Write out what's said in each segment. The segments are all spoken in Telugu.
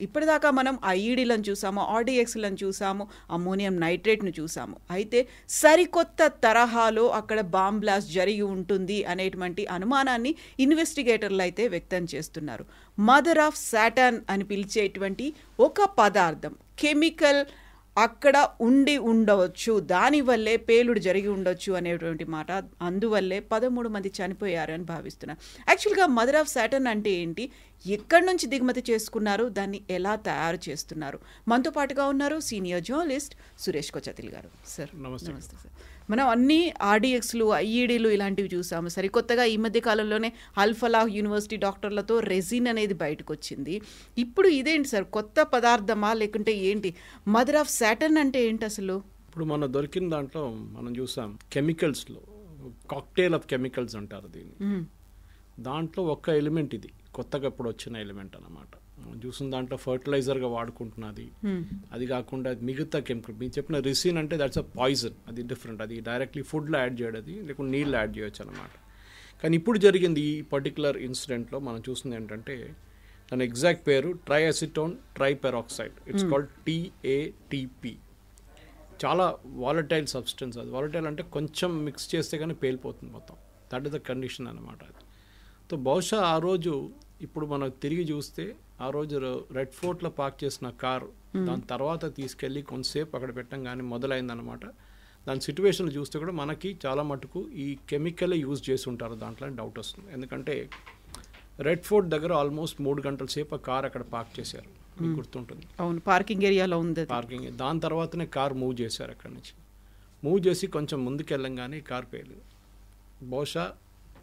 ఇప్పటిదాకా మనం ఐఈడీలను చూసాము, ఆర్డీఎక్స్లను చూసాము, అమ్మోనియం నైట్రేట్ను చూసాము. అయితే సరికొత్త తరహాలో అక్కడ బాంబ్ బ్లాస్ట్ జరిగి ఉంటుంది అనేటువంటి అనుమానాన్ని ఇన్వెస్టిగేటర్లు అయితే వ్యక్తం చేస్తున్నారు. మదర్ ఆఫ్ సాటర్న్ అని పిలిచేటువంటి ఒక పదార్థం, కెమికల్ అక్కడ ఉండి ఉండవచ్చు, దానివల్లే పేలుడు జరిగి ఉండొచ్చు అనేటువంటి మాట. అందువల్లే 13 మంది చనిపోయారు అని భావిస్తున్నారు. యాక్చువల్గా మదర్ ఆఫ్ సాటర్న్ అంటే ఏంటి, ఎక్కడి నుంచి దిగుమతి చేసుకున్నారు, దాన్ని ఎలా తయారు చేస్తున్నారు? మనతో పాటుగా ఉన్నారు సీనియర్ జర్నలిస్ట్ సురేష్ కొచతిల్ గారు. సార్ నమస్తే సార్. మనం అన్ని ఆర్డీఎక్స్లు, ఐఈడీలు ఇలాంటివి చూసాము. సరికొత్తగా ఈ మధ్య కాలంలోనే అల్ఫలాహ్ యూనివర్సిటీ డాక్టర్లతో రెజిన్ అనేది బయటకు వచ్చింది. ఇప్పుడు ఇదేంటి సార్, కొత్త పదార్థమా లేకుంటే ఏంటి? మదర్ ఆఫ్ సాటర్న్ అంటే ఏంటి అసలు? ఇప్పుడు మన దొరికిన దాంట్లో మనం చూసాం కెమికల్స్లో కాక్టైల్ ఆఫ్ కెమికల్స్ అంటారు దీన్ని. దాంట్లో ఒక్క ఎలిమెంట్ ఇది కొత్తగా ఇప్పుడు వచ్చిన ఎలిమెంట్ అన్నమాట. మనం చూసిన దాంట్లో ఫర్టిలైజర్గా వాడుకుంటున్నది. అది కాకుండా మిగతా కెమికల్ మీరు చెప్పిన రిసిన్ అంటే దట్స్ అ పాయిజన్, అది డిఫరెంట్. అది డైరెక్ట్లీ ఫుడ్లో యాడ్ చేయడది, లేకుంటే నీళ్ళు యాడ్ చేయొచ్చు అనమాట. కానీ ఇప్పుడు జరిగింది ఈ పర్టికులర్ ఇన్సిడెంట్లో మనం చూసింది ఏంటంటే దాని ఎగ్జాక్ట్ పేరు triacetone triperoxide. It's called TATP. చాలా వాలటైల్ సబ్స్టెన్స్. అది వాలటైల్ అంటే కొంచెం మిక్స్ చేస్తే కానీ పేలిపోతుంది మొత్తం. దట్ ఈస్ ద కండిషన్ అనమాట. అది సో బహుశా ఆ రోజు ఇప్పుడు మనం తిరిగి చూస్తే ఆ రోజు రెడ్ ఫోర్ట్లో పార్క్ చేసిన కారు దాని తర్వాత తీసుకెళ్ళి కొంతసేపు అక్కడ పెట్టడం కానీ మొదలైందనమాట. దాని సిచ్యువేషన్ చూస్తే కూడా మనకి చాలా మటుకు ఈ కెమికలే యూజ్ చేసి ఉంటారు దాంట్లో అని డౌట్ వస్తుంది. ఎందుకంటే రెడ్ ఫోర్ట్ దగ్గర ఆల్మోస్ట్ 3 గంటల సేపు ఆ కార్ అక్కడ పార్క్ చేశారు, మీకు గుర్తుంటుంది. అవును, పార్కింగ్ ఏరియాలో ఉంది పార్కింగ్. దాని తర్వాతనే కార్ మూవ్ చేశారు. అక్కడి నుంచి మూవ్ చేసి కొంచెం ముందుకు వెళ్ళంగానే కార్ పేలింది. బహుశా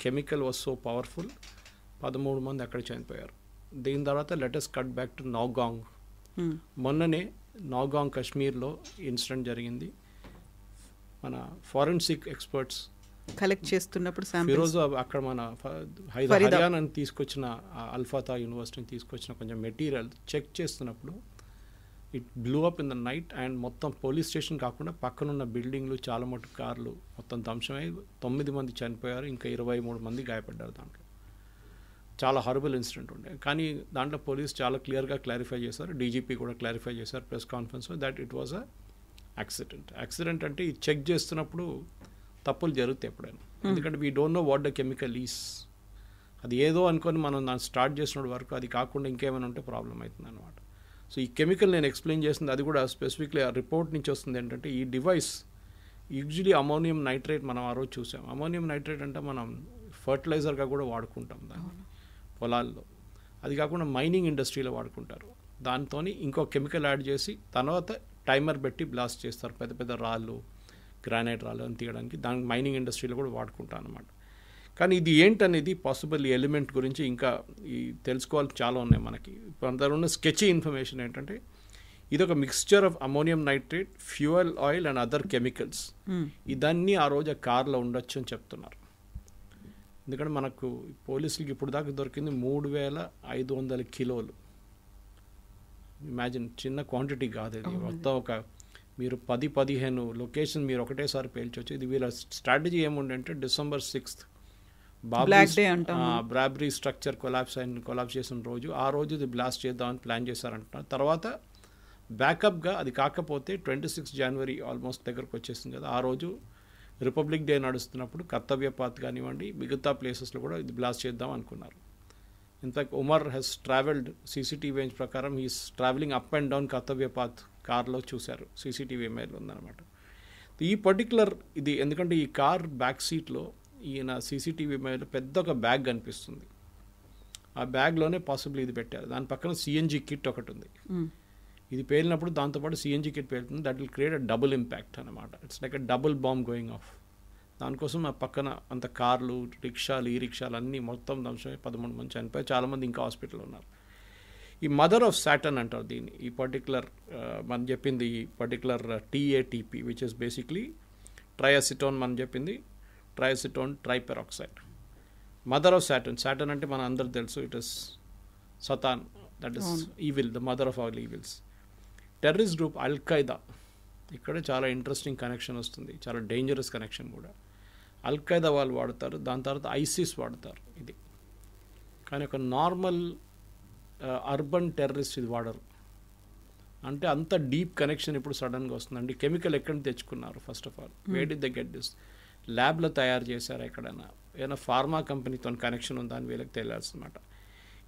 కెమికల్ వాజ్ సో పవర్ఫుల్, 13 మంది అక్కడ చనిపోయారు. దీని తర్వాత let's cut back to Nowgong. మొన్ననే నౌగాంగ్ కాశ్మీర్లో ఇన్సిడెంట్ జరిగింది. మన ఫారెన్సిక్ ఎక్స్పర్ట్స్ కలెక్ట్ చేస్తున్నప్పుడు ఈరోజు అక్కడ మన హర్యానా తీసుకొచ్చిన అల్ఫాతా యూనివర్సిటీని తీసుకొచ్చిన కొంచెం మెటీరియల్ చెక్ చేస్తున్నప్పుడు it blue up in the night. And మొత్తం పోలీస్ స్టేషన్ కాకుండా పక్కనున్న బిల్డింగ్లు, చాలా మటుకు కార్లు మొత్తం ధ్వంసమై 9 మంది చనిపోయారు, ఇంకా 23 మంది గాయపడ్డారు. దాంట్లో చాలా హారబుల్ ఇన్సిడెంట్ ఉండే. కానీ దాంట్లో పోలీస్ చాలా క్లియర్గా క్లారిఫై చేశారు, డీజీపీ కూడా క్లారిఫై చేశారు ప్రెస్ కాన్ఫరెన్స్లో, that it was a accident. Accident అంటే ఈ చెక్ చేస్తున్నప్పుడు తప్పులు జరుగుతాయి ఎప్పుడైనా. ఎందుకంటే we don't know what the chemical is. అది ఏదో అనుకొని మనం దాన్ని స్టార్ట్ చేసిన వరకు అది కాకుండా ఇంకేమైనా ఉంటే ప్రాబ్లం అవుతుంది అనమాట. సో ఈ కెమికల్ నేను ఎక్స్ప్లెయిన్ చేసింది అది కూడా స్పెసిఫిక్లీ ఆ రిపోర్ట్ నుంచి వస్తుంది. ఏంటంటే ఈ డివైస్ యూజువలీ అమోనియం నైట్రేట్ మనం ఆ రోజు చూసాం. అమోనియం నైట్రేట్ అంటే మనం ఫర్టిలైజర్గా కూడా వాడుకుంటాం దాన్ని పొలాల్లో. అది కాకుండా మైనింగ్ ఇండస్ట్రీలో వాడుకుంటారు. దాంతో ఇంకో కెమికల్ యాడ్ చేసి తర్వాత టైమర్ పెట్టి బ్లాస్ట్ చేస్తారు, పెద్ద పెద్ద రాళ్ళు, గ్రానైట్ రాళ్ళు అని తీయడానికి. దానికి మైనింగ్ ఇండస్ట్రీలో కూడా వాడుకుంటారు అనమాట. కానీ ఇది ఏంటనేది పాసిబుల్ ఈ ఎలిమెంట్ గురించి ఇంకా ఈ తెలుసుకోవాలి చాలా ఉన్నాయి మనకి. ఇప్పుడు అందరూ ఉన్న స్కెచీ ఇన్ఫర్మేషన్ ఏంటంటే ఇది ఒక mixture of ammonium nitrate, fuel oil and other chemicals. ఇదన్నీ ఆ రోజు కార్లో ఉండొచ్చు అని చెప్తున్నారు. ఎందుకంటే మనకు పోలీసులకి ఇప్పుడు దాకా దొరికింది 3500 కిలోలు. ఇమాజిన్, చిన్న క్వాంటిటీ కాదు ఇది. మొత్తం ఒక మీరు 10-15 లొకేషన్ మీరు ఒకటేసారి పేల్చొచ్చు. ఇది వీళ్ళ స్ట్రాటజీ ఏముండంటే December 6th Babri structure collapse చేసిన రోజు, ఆ రోజు ఇది బ్లాస్ట్ చేద్దామని ప్లాన్ చేశారంటున్నారు. తర్వాత బ్యాకప్గా అది కాకపోతే 26 జనవరి ఆల్మోస్ట్ దగ్గరకు వచ్చేసింది కదా, ఆ రోజు రిపబ్లిక్ డే నడుస్తున్నప్పుడు కర్తవ్యపాత్ కానివ్వండి మిగతా ప్లేసెస్లో కూడా ఇది బ్లాస్ట్ చేద్దాం అనుకున్నారు. In fact Umar Hess travelled, CCTV ప్రకారం he's travelling up and down కర్తవ్యపాత్ కార్లో చూశారు, సీసీటీవీ ఇమేజ్లో ఉందన్నమాట. ఈ పర్టికులర్ ఇది ఎందుకంటే ఈ కార్ బ్యాక్ సీట్లో ఈయన సీసీటీవీ ఇమేజ్లో పెద్ద ఒక బ్యాగ్ కనిపిస్తుంది. ఆ బ్యాగ్లోనే పాసిబుల్ ఇది పెట్టారు. దాని పక్కన సిఎన్జీ కిట్ ఒకటి ఉంది. ఇది పేలినప్పుడు దాంతోపాటు సిఎన్జీ కిట్ పేలుతుంది. That will create a double impact అనమాట. It's like a double bomb going off. దానికోసం ఆ పక్కన అంత కార్లు, రిక్షాలు, ఈ రిక్షాలు అన్నీ మొత్తం ధ్వంసమై 13 మంది చనిపోయి చాలామంది ఇంకా హాస్పిటల్లో ఉన్నారు. ఈ మదర్ ఆఫ్ సాటర్న్ అంటారు దీన్ని. ఈ పర్టికులర్ మనం చెప్పింది ఈ particular TATP which is basically triacetone. మనం చెప్పింది triacetone triperoxide. Mother of Saturn. Saturn అంటే మన అందరూ తెలుసు, it is Satan, that is evil, the mother of all evils. Terrorist group Al Qaeda, ఇక్కడ చాలా ఇంట్రెస్టింగ్ కనెక్షన్ వస్తుంది, చాలా డేంజరస్ కనెక్షన్ కూడా. అల్-ఖైదా వాళ్ళు వాడతారు, దాని తర్వాత ISIS వాడతారు ఇది. కానీ ఒక నార్మల్ అర్బన్ టెర్రరిస్ట్ ఇది వాడరు. అంటే అంత డీప్ కనెక్షన్ ఇప్పుడు సడన్గా వస్తుందండి. కెమికల్ ఎక్కడ తెచ్చుకున్నారు first of all, where did they get this? ల్యాబ్లో తయారు చేశారు ఎక్కడైనా, ఏదైనా ఫార్మా కంపెనీతో కనెక్షన్ ఉందా అని వీళ్ళకి తెలియాల్సిందన్నమాట.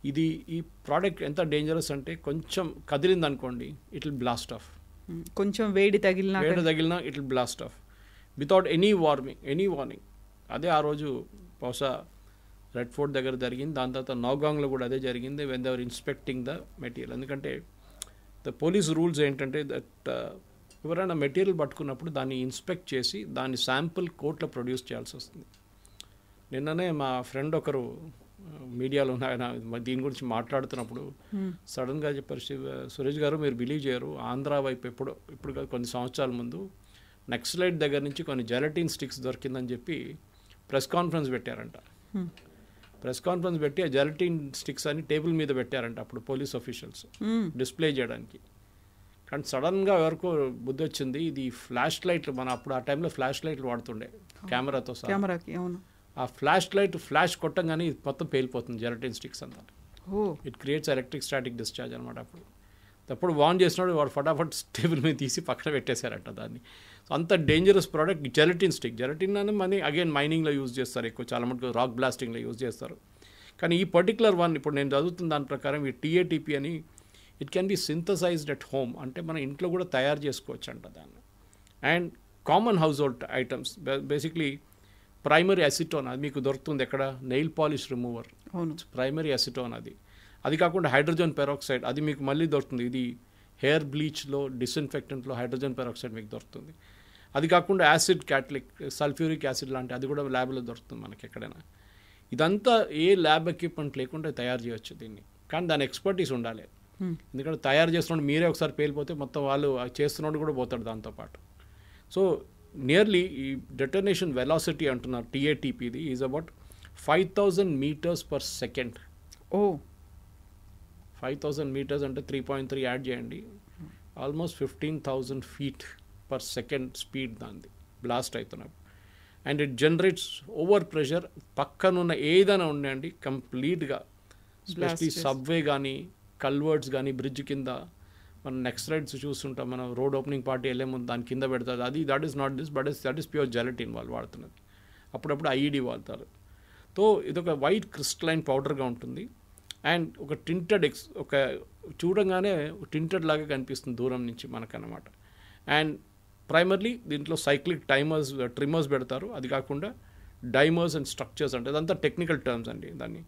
ఇది ఈ ప్రోడక్ట్ ఎంత డేంజరస్ అంటే కొంచెం కదిలింది అనుకోండి ఇట్ విల్ బ్లాస్ట్ ఆఫ్. కొంచెం వేడి తగిలినా it will blast of without any warning. అదే ఆ రోజు బహుశా రెడ్ ఫోర్ట్ దగ్గర జరిగింది, దాని తర్వాత నౌగాంగ్లో కూడా అదే జరిగింది when they are inspecting the material. ఎందుకంటే ద పోలీస్ రూల్స్ ఏంటంటే దట్ ఎవరైనా మెటీరియల్ పట్టుకున్నప్పుడు దాన్ని ఇన్స్పెక్ట్ చేసి దాని శాంపుల్ కోర్టులో ప్రొడ్యూస్ చేయాల్సి వస్తుంది. నిన్ననే మా ఫ్రెండ్ ఒకరు మీడియాలో ఆయన దీని గురించి మాట్లాడుతున్నప్పుడు సడన్గా చెప్పారు, సురేష్ గారు మీరు బిలీవ్ చేయరు, ఆంధ్ర వైపు ఇప్పుడు కొన్ని సంవత్సరాల ముందు నక్సలైట్ దగ్గర నుంచి కొన్ని జెలటిన్ స్టిక్స్ దొరికిందని చెప్పి ప్రెస్ కాన్ఫరెన్స్ పెట్టారంట. ప్రెస్ కాన్ఫరెన్స్ పెట్టి ఆ జెలటిన్ స్టిక్స్ అని టేబుల్ మీద పెట్టారంట అప్పుడు పోలీస్ ఆఫీషియల్స్ డిస్ప్లే చేయడానికి. కానీ సడన్గా ఎవరికో బుద్ధి వచ్చింది, ఇది ఫ్లాష్ లైట్లు, మన అప్పుడు ఆ టైంలో ఫ్లాష్ లైట్లు వాడుతుండే కెమెరాతో సహా. ఆ ఫ్లాష్ కొట్టంగానే ఇది మొత్తం పేలిపోతుంది జెలటిన్ స్టిక్స్ అంతా. It creates electric static discharge అనమాట. అప్పుడు వార్న్ చేసినాడు, వాడు ఫటాఫట్ టేబుల్ మీద తీసి పక్కన పెట్టేశారట దాన్ని. సో అంత dangerous product gelatin stick. Gelatin అని మనీ అగైన్ మైనింగ్లో యూజ్ చేస్తారు ఎక్కువ, చాలా మటుకు రాక్ బ్లాస్టింగ్లో యూజ్ చేస్తారు. కానీ ఈ పర్టికులర్ వన్ ఇప్పుడు నేను చదువుతున్న దాని ప్రకారం ఈ టీఏటీపీ అని it can be synthesised at home, అంటే మన ఇంట్లో కూడా తయారు చేసుకోవచ్చు అంట దాన్ని. And common house hold items basically primary acetone, అది మీకు దొరుకుతుంది ఎక్కడ, nail polish remover, primary acetone అది. అది కాకుండా హైడ్రోజన్ పెరాక్సైడ్ అది మీకు మళ్ళీ దొరుకుతుంది. ఇది హెయిర్ బ్లీచ్లో డిస్ఇన్ఫెక్టెంట్లో హైడ్రోజన్ పెరాక్సైడ్ మీకు దొరుకుతుంది. అది కాకుండా యాసిడ్ క్యాటలిక్ సల్ఫ్యూరిక్ యాసిడ్ లాంటి అది కూడా ల్యాబ్లో దొరుకుతుంది మనకి ఎక్కడైనా. ఇదంతా ఏ ల్యాబ్ ఎక్విప్మెంట్ లేకుండా తయారు చేయొచ్చు దీన్ని, కానీ దాని ఎక్స్పర్టీస్ ఉండాలి. ఎందుకంటే తయారు చేస్తున్నప్పుడు మీరే ఒకసారి పేలిపోతే మొత్తం వాళ్ళు చేస్తున్నప్పుడు కూడా పోతాడు దాంతోపాటు. సో నియర్లీ ఈ డెటోనేషన్ వెలాసిటీ అంటున్నారు టీఏటీపీది is about 5000 meters per second. 5000 meters అంటే 3.3 యాడ్ చేయండి, almost 15,000 feet per second speed దాన్ని బ్లాస్ట్ అవుతున్నప్పుడు. And it generates over pressure. పక్కనున్న ఏదైనా ఉండండి కంప్లీట్గా, స్పెషలీ సబ్వే కానీ కల్వర్ట్స్ కానీ బ్రిడ్జ్ కింద మనం నెక్స్ట్ రైడ్స్ చూస్తుంటాం, మనం రోడ్ ఓపెనింగ్ పార్టీ వెళ్ళే ముందు దాని కింద పెడతారు. అది that is not this but that is pure gelatin వాళ్ళు వాడుతున్నది. అప్పుడప్పుడు ఐఈడి వాడతారు. సో ఇదొక వైట్ క్రిస్టలైన్ పౌడర్గా ఉంటుంది. అండ్ ఒక టింటెడ్ ఒక చూడంగానే టింటెడ్ లాగా కనిపిస్తుంది దూరం నుంచి మనకన్నమాట. అండ్ ప్రైమర్లీ దీంట్లో సైక్లిక్ ట్రిమ్మర్స్ పెడతారు. అది కాకుండా డైమర్స్ అండ్ స్ట్రక్చర్స్ అంటే అదంతా టెక్నికల్ టర్మ్స్ అండి దాన్ని.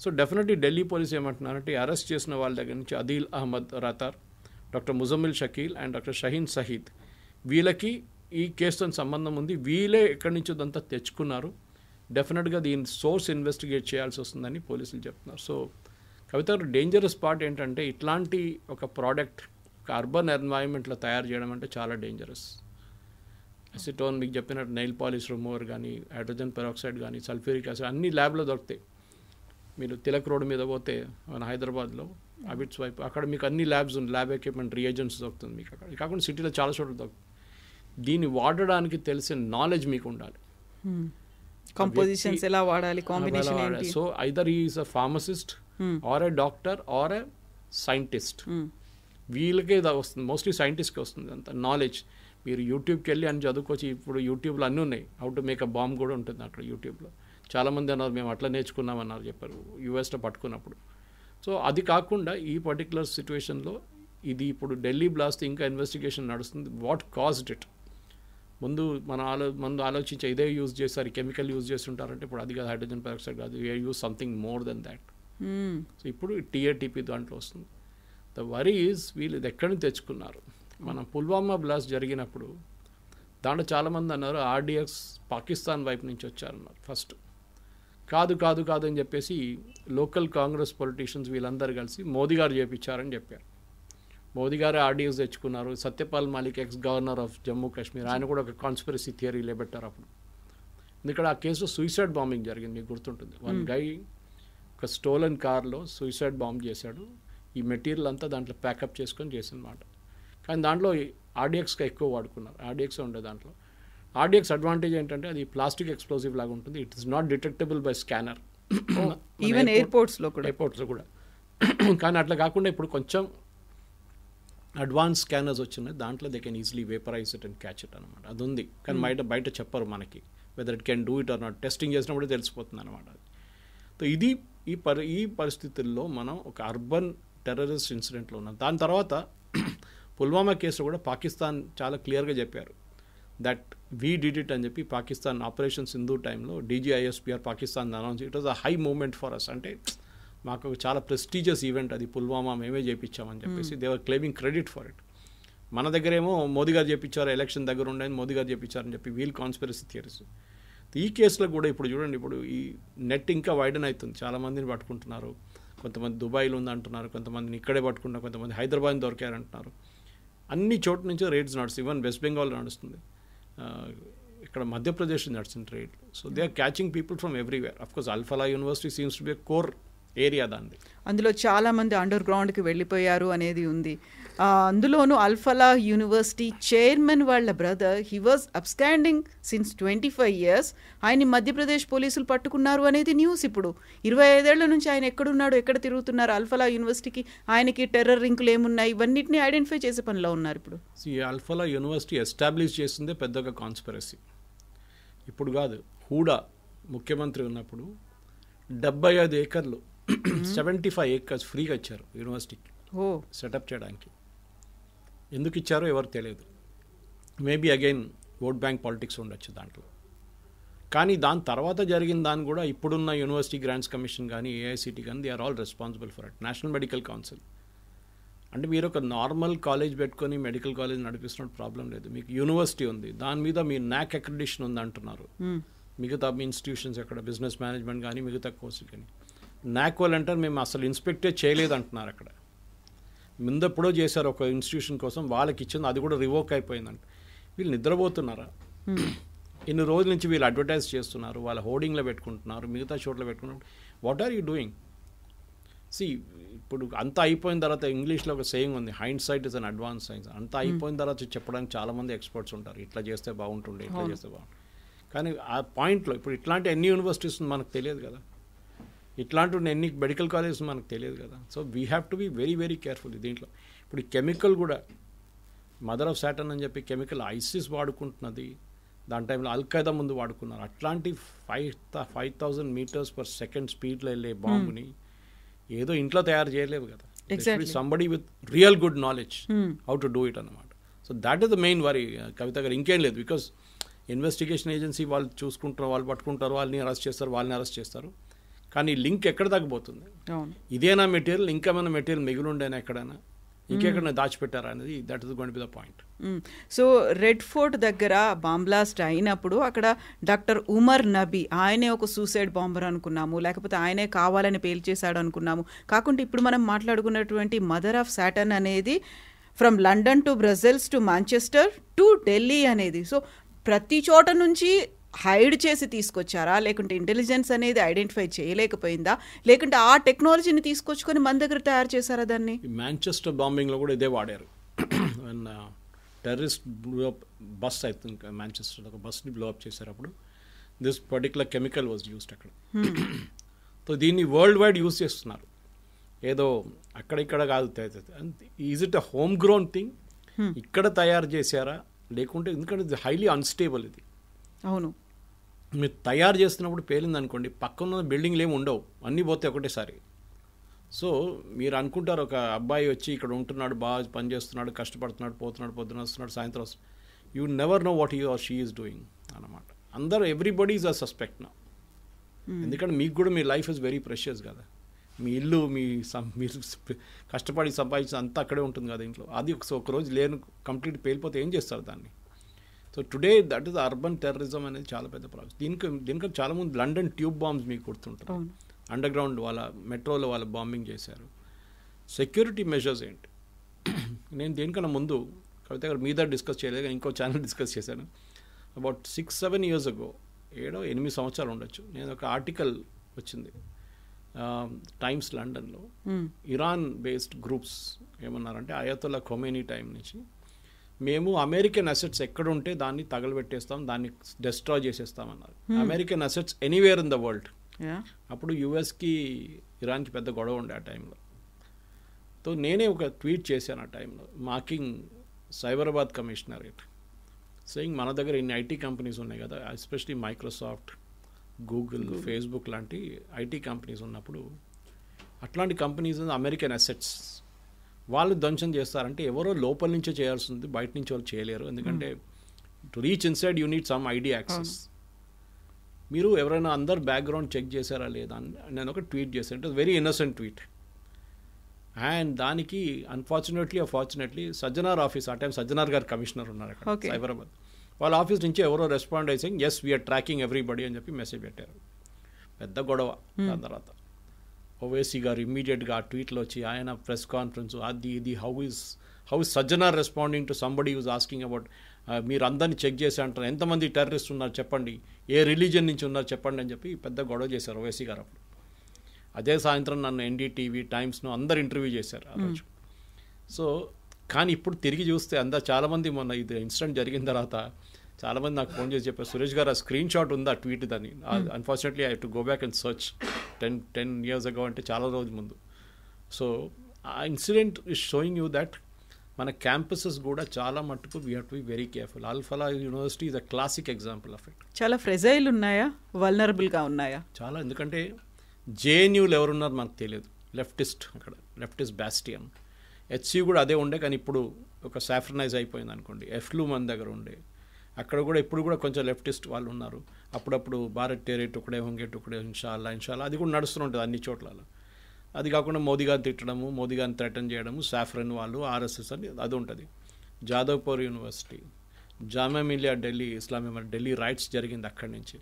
సో డెఫినెట్లీ ఢిల్లీ పోలీస్ ఏమంటున్నారంటే అరెస్ట్ చేసిన వాళ్ళ దగ్గర నుంచి Adeel Ahmad Rathar, doctor Muzammil Shakeel and doctor Shaheen Saheed, వీళ్ళకి ఈ కేసుతో సంబంధం ఉంది. వీళ్ళే ఎక్కడి నుంచో అంతా తెచ్చుకున్నారు. డెఫినెట్గా దీని సోర్స్ ఇన్వెస్టిగేట్ చేయాల్సి వస్తుందని పోలీసులు చెప్తున్నారు. సో కవిత డేంజరస్ పార్ట్ ఏంటంటే ఇట్లాంటి ఒక ప్రోడక్ట్ ఒక అర్బన్ ఎన్వైరన్మెంట్లో తయారు చేయడం అంటే చాలా డేంజరస్. అసిటోన్ మీకు చెప్పినట్టు నెయిల్ పాలిష్ రిమూవర్ కానీ హైడ్రోజన్ పెరాక్సైడ్ కానీ సల్ఫ్యూరిక్ యాసిడ్ అన్ని ల్యాబ్లో దొరుకుతాయి. మీరు తిలక్ రోడ్ మీద పోతే మన హైదరాబాద్లో అబిట్స్ వైపు అక్కడ మీకు అన్ని ల్యాబ్స్ ఉంది, ల్యాబ్ ఎక్విప్మెంట్ రియేజెంట్స్ దొరుకుతుంది మీకు అక్కడ. కాకుండా సిటీలో చాలా చోట్ల దొరుకుతుంది. దీన్ని వాడడానికి తెలిసిన నాలెడ్జ్ మీకు ఉండాలి. కంపోజిషన్స్ ఎలా వాడాలి, కాంబినేషన్ ఏంటి. So either he is a pharmacist or a doctor or a scientist. వీళ్ళకే వస్తుంది, మోస్ట్లీ సైంటిస్ట్కి వస్తుంది అంత నాలెడ్జ్. మీరు యూట్యూబ్కి వెళ్ళి అని చదువుకోవచ్చు. ఇప్పుడు యూట్యూబ్లో అన్నీ ఉన్నాయి, how to make a bomb కూడా ఉంటుంది అక్కడ యూట్యూబ్లో. చాలామంది అన్నారు మేము అట్లా నేర్చుకున్నామన్నారు చెప్పారు యూఎస్లో పట్టుకున్నప్పుడు. సో అది కాకుండా ఈ పర్టికులర్ సిచ్యువేషన్లో ఇది ఇప్పుడు ఢిల్లీ బ్లాస్ట్ ఇంకా ఇన్వెస్టిగేషన్ నడుస్తుంది. వాట్ కాజ్డ్ ఇట్ ముందు ఆలోచించే ఇదే యూజ్ చేస్తారు, కెమికల్ యూజ్ చేస్తుంటారంటే ఇప్పుడు అది కాదు, హైడ్రోజన్ పెరాక్సైడ్ కాదు, use something more than that. So ఇప్పుడు టీఏటీపీ దాంట్లో వస్తుంది. ద వరీ ఈజ్ వీళ్ళు ఇది ఎక్కడి నుంచి తెచ్చుకున్నారు. మనం పుల్వామా బ్లాస్ట్ జరిగినప్పుడు దాంట్లో చాలామంది అన్నారు ఆర్డిఎక్స్ పాకిస్తాన్ వైపు నుంచి వచ్చారన్నారు. ఫస్ట్ కాదు అని చెప్పేసి లోకల్ కాంగ్రెస్ పొలిటీషియన్స్ వీళ్ళందరూ కలిసి మోదీ గారు చేయించారని చెప్పారు. మోదీ గారు ఆర్డిఎక్స్ తెచ్చుకున్నారు. Satyapal Malik X governor of Jammu Kashmir, ఆయన కూడా ఒక కాన్స్పిరసీ థియరీ లేబెట్టారు అప్పుడు. ఎందుకంటే ఆ కేసులో సూసైడ్ బాంబింగ్ జరిగింది, మీకు గుర్తుంటుంది. వన్ గై ఒక స్టోలన్ కార్లో సూసైడ్ బాంబ్ చేశాడు. ఈ మెటీరియల్ అంతా దాంట్లో ప్యాకప్ చేసుకొని చేసిందన్నమాట. కానీ దాంట్లో ఆర్డిఎక్స్గా ఎక్కువ వాడుకున్నారు, ఆర్డిఎక్స్ ఉండే దాంట్లో. ఆర్డిఎక్స్ అడ్వాంటేజ్ ఏంటంటే అది ప్లాస్టిక్ ఎక్స్ప్లోజివ్ లాగా ఉంటుంది. It is not detectable by scanner. Even ఎయిర్పోర్ట్స్లో కూడా కానీ అట్లా కాకుండా ఇప్పుడు కొంచెం అడ్వాన్స్ స్కానర్స్ వచ్చినాయి, దాంట్లో they can easily vaporise it and catch it అనమాట. అది ఉంది, కానీ బయట చెప్పరు మనకి whether it can do it or not. Testing చేసినప్పుడు తెలిసిపోతుంది అనమాట. సో ఇది ఈ పరిస్థితుల్లో మనం ఒక అర్బన్ టెర్రరిస్ట్ ఇన్సిడెంట్లో ఉన్నాం. దాని తర్వాత పుల్వామా కేసులో కూడా పాకిస్తాన్ చాలా క్లియర్గా చెప్పారు దట్ వీ డిడ్ ఇట్ అని చెప్పి. పాకిస్తాన్ ఆపరేషన్ సింధు టైంలో DGISPR Pakistan announce, it was a high moment for us. అంటే మాకు చాలా ప్రెస్టీజియస్ ఈవెంట్ అది, పుల్వామా మేమే చేయించామని చెప్పేసి they are claiming credit for it. మన దగ్గరేమో మోదీ గారు చేయించారు, ఎలక్షన్ దగ్గర ఉండేది మోదీ గారు చేయించారని చెప్పి వీల్ కాన్స్పిరసీ థియరీస్. ఈ కేసులో కూడా ఇప్పుడు చూడండి, ఇప్పుడు ఈ నెట్ ఇంకా వైడన్ అవుతుంది, చాలామందిని పట్టుకుంటున్నారు. కొంతమంది దుబాయ్లో ఉందంటున్నారు, కొంతమందిని ఇక్కడే పట్టుకుంటున్నారు, కొంతమంది హైదరాబాద్ దొరికారంటున్నారు. అన్ని చోట్ల నుంచో రేట్స్ నడుస్తుంది. ఈవెన్ వెస్ట్ బెంగాల్ నడుస్తుంది, ఇక్కడ మధ్యప్రదేశ్ నడుస్తుంది rate. So they are catching people from everywhere. Of course Al Falah university seems to be core area దాన్ని. అందులో చాలామంది అండర్ గ్రౌండ్కి వెళ్ళిపోయారు అనేది ఉంది. అందులోనూ అల్ఫలా యూనివర్సిటీ చైర్మన్ వాళ్ళ brother, he was absconding since 25 years. ఆయన్ని మధ్యప్రదేశ్ పోలీసులు పట్టుకున్నారు అనేది న్యూస్. ఇప్పుడు 25 ఏళ్ల నుంచి ఆయన ఎక్కడున్నాడు, ఎక్కడ తిరుగుతున్నారు, అల్ఫలా యూనివర్సిటీకి ఆయనకి టెర్రర్ లింకులు ఏమున్నాయి, ఇవన్నిటిని ఐడెంటిఫై చేసే పనిలో ఉన్నారు ఇప్పుడు. అల్ఫలా యూనివర్సిటీ ఎస్టాబ్లిష్ చేసిందే పెద్దగా కాన్స్పిరసీ. ఇప్పుడు కాదు, హూడా ముఖ్యమంత్రి ఉన్నప్పుడు 75 ఏకర్లు 75 acres ఫ్రీగా ఇచ్చారు యూనివర్సిటీకి సెటప్ చేయడానికి. ఎందుకు ఇచ్చారో ఎవరికి తెలియదు. Maybe again vote bank politics ఉండొచ్చు దాంట్లో. కానీ దాని తర్వాత జరిగిన దాన్ని కూడా ఇప్పుడున్న యూనివర్సిటీ గ్రాంట్స్ కమిషన్ కానీ AICT కానీ they are all responsible for it. National medical council అంటే మీరు ఒక నార్మల్ కాలేజ్ పెట్టుకొని మెడికల్ కాలేజ్ నడిపిస్తున్న ప్రాబ్లం లేదు. మీకు యూనివర్సిటీ ఉంది, దాని మీద మీ NAC అక్రిడిషన్ ఉంది అంటున్నారు. మిగతా మీ ఇన్స్టిట్యూషన్స్ ఎక్కడ బిజినెస్ మేనేజ్మెంట్ కానీ మిగతా కోర్సులు కానీ NAC వాళ్ళు అంటారు మేము అసలు ఇన్స్పెక్టే చేయలేదు అంటున్నారు. అక్కడ ముందెప్పుడో చేశారు ఒక ఇన్స్టిట్యూషన్ కోసం, వాళ్ళకి ఇచ్చింది, అది కూడా రివోక్ అయిపోయిందంట. వీళ్ళు నిద్రపోతున్నారా? ఇన్ని రోజుల నుంచి వీళ్ళు అడ్వర్టైజ్ చేస్తున్నారు, వాళ్ళ హోర్డింగ్లో పెట్టుకుంటున్నారు, మిగతా చోట్ల పెట్టుకుంటున్నారు. What are you doing? ఇప్పుడు అంతా అయిపోయిన తర్వాత ఇంగ్లీష్లో ఒక సేయింగ్ ఉంది, hindsight is an advance science. అంతా అయిపోయిన తర్వాత చెప్పడానికి చాలామంది ఎక్స్పర్ట్స్ ఉంటారు, ఇట్లా చేస్తే బాగుంటుండే, ఇట్లా చేస్తే బాగుంటుంది. కానీ ఆ పాయింట్లో ఇప్పుడు ఇట్లాంటి ఎన్ని యూనివర్సిటీస్ మనకు తెలియదు కదా, ఇట్లాంటి ఎన్ని మెడికల్ కాలేజెస్ మనకు తెలియదు కదా. So we have to be very very careful దీంట్లో. ఇప్పుడు ఈ కెమికల్ కూడా మదర్ ఆఫ్ సాటర్న్ అని చెప్పి కెమికల్ ఐసిస్ వాడుకుంటున్నది, దాని టైంలో అల్ఖైదా ముందు వాడుకున్నారు. అట్లాంటి 5,000 meters per second స్పీడ్లో వెళ్ళే బాంబుని ఏదో ఇంట్లో తయారు చేయలేవు కదా. Somebody with real good knowledge how to do it అన్నమాట. So that is the main worry Kavitha గారు, ఇంకేం లేదు. బికాస్ ఇన్వెస్టిగేషన్ ఏజెన్సీ వాళ్ళు చూసుకుంటారు, వాళ్ళు పట్టుకుంటారు, వాళ్ళని అరెస్ట్ చేస్తారు. కానీ లింక్ ఎక్కడ తగ్గిపోతుంది? ఇదేనా మెటీరియల్, ఇంకేమైనా మెటీరియల్ మిగిలి ఉండేనా ఎక్కడైనా, ఇంకెక్కడ దాచిపెట్టారా అనేది, that is going to be the point. So red fort దగ్గర బాంబ్ బ్లాస్ట్ అయినప్పుడు అక్కడ డాక్టర్ ఉమర్ నబీ, ఆయనే ఒక సూసైడ్ బాంబర్ అనుకున్నాము, లేకపోతే ఆయనే కావాలని పేల్చేశాడు అనుకున్నాము. కాకుండా ఇప్పుడు మనం మాట్లాడుకున్నటువంటి మదర్ ఆఫ్ సాటర్న్ అనేది from London to Brussels to Manchester to Delhi అనేది. సో ప్రతి చోట నుంచి హైడ్ చేసి తీసుకొచ్చారా, లేకుంటే ఇంటెలిజెన్స్ అనేది ఐడెంటిఫై చేయలేకపోయిందా, లేకుంటే ఆ టెక్నాలజీని తీసుకొచ్చుకొని మన దగ్గర తయారు చేశారా దాన్ని? మాంచెస్టర్ బాంబింగ్లో కూడా ఇదే వాడారు. Terrorist blow up bus, I think Manchester ఒక బస్ని బ్లోఅప్ చేశారప్పుడు this particular chemical was used అక్కడ. సో దీన్ని వరల్డ్ వైడ్ యూజ్ చేస్తున్నారు, ఏదో అక్కడిక్కడ కాదు. Is it a home grown thing? ఇక్కడ తయారు చేశారా లేకుంటే, ఎందుకంటే ఇది హైలీ అన్స్టేబుల్ ఇది. అవును, మీరు తయారు చేస్తున్నప్పుడు పేలింది అనుకోండి, పక్కన బిల్డింగ్లు ఏమి ఉండవు, అన్నీ పోతే ఒకటేసారి. సో మీరు అనుకుంటారు ఒక అబ్బాయి వచ్చి ఇక్కడ ఉంటున్నాడు, బాగా పని చేస్తున్నాడు, కష్టపడుతున్నాడు, పోతున్నాడు, పొద్దున వస్తున్నాడు, సాయంత్రం వస్తున్నాడు, you never know what he or she is doing అన్నమాట. అందరూ ఎవ్రీబడీ ఈజ్ అ సస్పెక్ట్ నా. ఎందుకంటే మీకు కూడా మీ లైఫ్ ఇస్ వెరీ ప్రెషియస్ కదా, మీ ఇల్లు మీరు కష్టపడి సంపాదించిన అంతా అక్కడే ఉంటుంది కదా ఇంట్లో. అది ఒకరోజు లేను కంప్లీట్ పేలిపోతే ఏం చేస్తారు దాన్ని? So today that is urban terrorism అనేది చాలా పెద్ద ప్రాబ్లం. దీనికి చాలా ముందు లండన్ ట్యూబ్ బాంబ్స్ మీకు గుర్తుంటారు, అండర్ గ్రౌండ్ వాళ్ళ మెట్రోలో వాళ్ళ బాంబింగ్ చేశారు. సెక్యూరిటీ మెజర్స్ ఏంటి? నేను దేనికన్నా ముందు కవిత గారు మీద డిస్కస్ చేయలేదు, కానీ ఇంకో ఛానల్ డిస్కస్ చేశాను. అబౌట్ 6-7 years ago, 7-8 సంవత్సరాలు ఉండొచ్చు, నేను ఒక ఆర్టికల్ వచ్చింది టైమ్స్ లండన్లో. ఇరాన్ బేస్డ్ గ్రూప్స్ ఏమన్నారంటే, అయతొల్లా ఖొమైనీ టైం నుంచి మేము అమెరికన్ అసెట్స్ ఎక్కడుంటే దాన్ని తగలబెట్టేస్తాం, దాన్ని డెస్ట్రాయ్ చేసేస్తామన్నారు. American assets anywhere in the world. అప్పుడు యుఎస్కి ఇరాన్కి పెద్ద గొడవ ఉండే ఆ టైంలో. సో నేనే ఒక ట్వీట్ చేశాను ఆ టైంలో, మార్కింగ్ సైబరాబాద్ కమిషనరేట్, సేయింగ్ మన దగ్గర ఇన్ని ఐటీ కంపెనీస్ ఉన్నాయి కదా, ఎస్పెషలీ మైక్రోసాఫ్ట్, గూగుల్, ఫేస్బుక్ లాంటి ఐటీ కంపెనీస్ ఉన్నప్పుడు అట్లాంటి కంపెనీస్ అమెరికన్ అసెట్స్ వాళ్ళు ధ్వంసం చేస్తారంటే ఎవరో లోపల నుంచే చేయాల్సింది, బయట నుంచి వాళ్ళు చేయలేరు. ఎందుకంటే to reach inside you need some ID access. మీరు ఎవరైనా అందరు బ్యాక్గ్రౌండ్ చెక్ చేశారా లేదా అని నేను ఒక ట్వీట్ చేశాను. It was very innocent tweet. And దానికి అన్ఫార్చునేట్లీ సజ్జనార్ ఆఫీస్, ఆ టైం సజ్జనార్ గారు కమిషనర్ ఉన్నారు అక్కడ సైబరాబాద్, వాళ్ళ ఆఫీస్ నుంచి ఎవరో రెస్పాండ్ అయితే ఎస్ వీఆర్ ట్రాకింగ్ ఎవ్రీబడి అని చెప్పి మెసేజ్ పెట్టారు. పెద్ద గొడవ. దాని తర్వాత ఓవైసీ గారు ఇమ్మీడియట్గా ఆ ట్వీట్లో వచ్చి ఆయన ప్రెస్ కాన్ఫరెన్స్ అది ఇది how is Sajjanar responding to somebody use asking about మీరు అందరినీ చెక్ చేసి అంటారు, ఎంతమంది టెర్రరిస్ట్ ఉన్నారు చెప్పండి, ఏ రిలీజియన్ నుంచి ఉన్నారు చెప్పండి అని చెప్పి పెద్ద గొడవ చేశారు ఓవైసీ గారు అప్పుడు. అదే సాయంత్రం నన్ను ఎన్డీటీవీ, టైమ్స్ను అందరు ఇంటర్వ్యూ చేశారు ఆ రోజు. సో కానీ ఇప్పుడు తిరిగి చూస్తే చాలామంది మొన్న ఇది ఇన్సిడెంట్ జరిగిన తర్వాత చాలామంది నాకు ఫోన్ చేసి చెప్పారు, సురేష్ గారు ఆ స్క్రీన్ షాట్ ఉంది ఆ ట్వీట్ దాన్ని. Unfortunately I to go back and search 10 years ago అంటే చాలా రోజుల ముందు. సో ఆ incident is showing you that మన క్యాంపసెస్ కూడా చాలా మట్టుకు we have to be very careful. Al-Falah university is a classic example of it. చాలా ఫ్రెజైల్ ఉన్నాయా, వల్నరబుల్గా ఉన్నాయా? చాలా. ఎందుకంటే జేఎన్యూలు ఎవరున్నారు మనకు తెలియదు, లెఫ్టిస్ట్, అక్కడ లెఫ్టిస్ట్ బ్యాస్టియన్. హెచ్సి కూడా అదే ఉండే, కానీ ఇప్పుడు ఒక సాఫ్రనైజ్ అయిపోయింది అనుకోండి. ఎఫ్లు మన దగ్గర ఉండే, అక్కడ కూడా ఇప్పుడు కూడా కొంచెం లెఫ్టిస్ట్ వాళ్ళు ఉన్నారు. అప్పుడప్పుడు భారత్ టేరే టుకడే హొంగే టుకడే ఇన్షాల్లా అది కూడా నడుస్తుంటుంది అన్ని చోట్ల. అది కాకుండా మోదీ గారిని తిట్టడము, మోదీ గారిని థ్రెటన్ చేయడము, సాఫ్రన్ వాళ్ళు, ఆర్ఎస్ఎస్ అని అది ఉంటుంది. జాదవ్పూర్ యూనివర్సిటీ, జామియా మిలియా ఢిల్లీ, ఇస్లామియా ఢిల్లీ రైట్స్ జరిగింది అక్కడి నుంచి.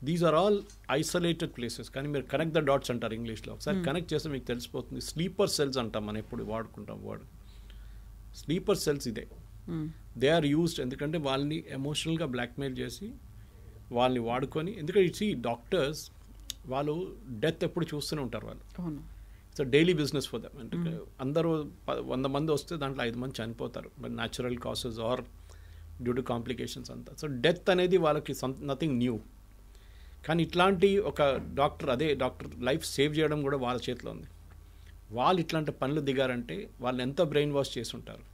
These are all isolated places. కానీ మీరు కనెక్ట్ ద డాట్స్ అంటారు ఇంగ్లీష్లో. ఒకసారి కనెక్ట్ చేస్తే మీకు తెలిసిపోతుంది. స్లీపర్ సెల్స్ అంటాం మనం ఎప్పుడు వాడుకుంటాం వర్డ్. స్లీపర్ సెల్స్ ఇదే. దే ఆర్ యూస్డ్ ఎందుకంటే వాళ్ళని ఎమోషనల్గా బ్లాక్మెయిల్ చేసి వాళ్ళని వాడుకొని, ఎందుకంటే ఇట్స్ ఈ డాక్టర్స్ వాళ్ళు డెత్ ఎప్పుడు చూస్తూనే ఉంటారు వాళ్ళు. It's daily business for them. అంటే అందరూ 100 మంది వస్తే దాంట్లో 5 మంది చనిపోతారు, but natural cases are due to complications అంతా. సో డెత్ అనేది వాళ్ళకి నథింగ్ న్యూ. కానీ ఇట్లాంటి ఒక డాక్టర్, అదే డాక్టర్ లైఫ్ సేవ్ చేయడం కూడా వాళ్ళ చేతిలో ఉంది. వాళ్ళు ఇట్లాంటి పనులు దిగారంటే వాళ్ళని ఎంత బ్రెయిన్ వాష్ చేసి ఉంటారు.